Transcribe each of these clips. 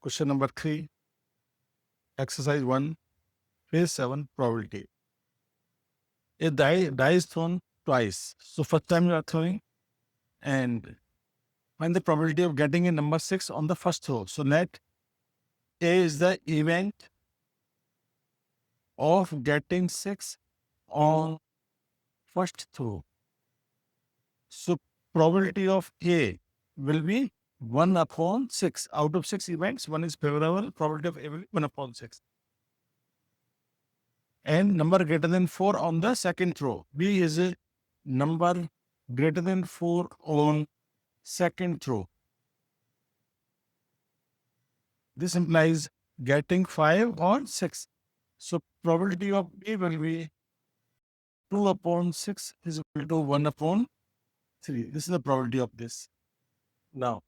Question number 3, exercise 1, phase 7, probability. A die is thrown twice. So first time you are throwing and find the probability of getting a number 6 on the first throw. So let A is the event of getting 6 on first throw. So probability of A will be 1 upon 6. Out of 6 events, 1 is favorable. Probability of A will be 1 upon 6. And number greater than 4 on the second throw. B is a number greater than 4 on second throw. This implies getting 5 on 6. So probability of B will be 2 upon 6 is equal to 1 upon 3. This is the probability of this. Now,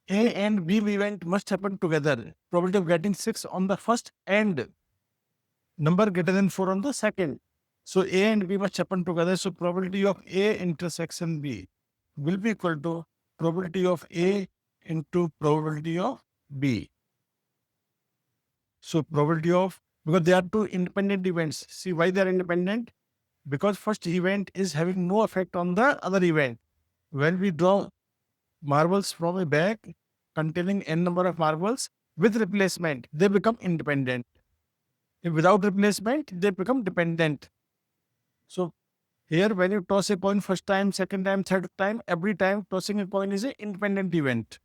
A and B event must happen together. Probability of getting 6 on the first and number greater than 4 on the second. So A and B must happen together. So probability of A intersection B will be equal to probability of A into probability of B. So probability of, because they are two independent events. See why they are independent? Because first event is having no effect on the other event. When we draw marbles from a bag containing n number of marbles with replacement, they become independent. If without replacement, they become dependent. So here when you toss a coin first time, second time, third time, every time tossing a coin is an independent event.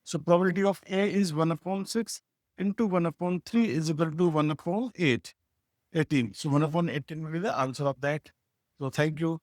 So probability of A is 1 upon 6 into 1 upon 3 is equal to 1 upon 18. So 1 upon 18 will be the answer of that. So thank you.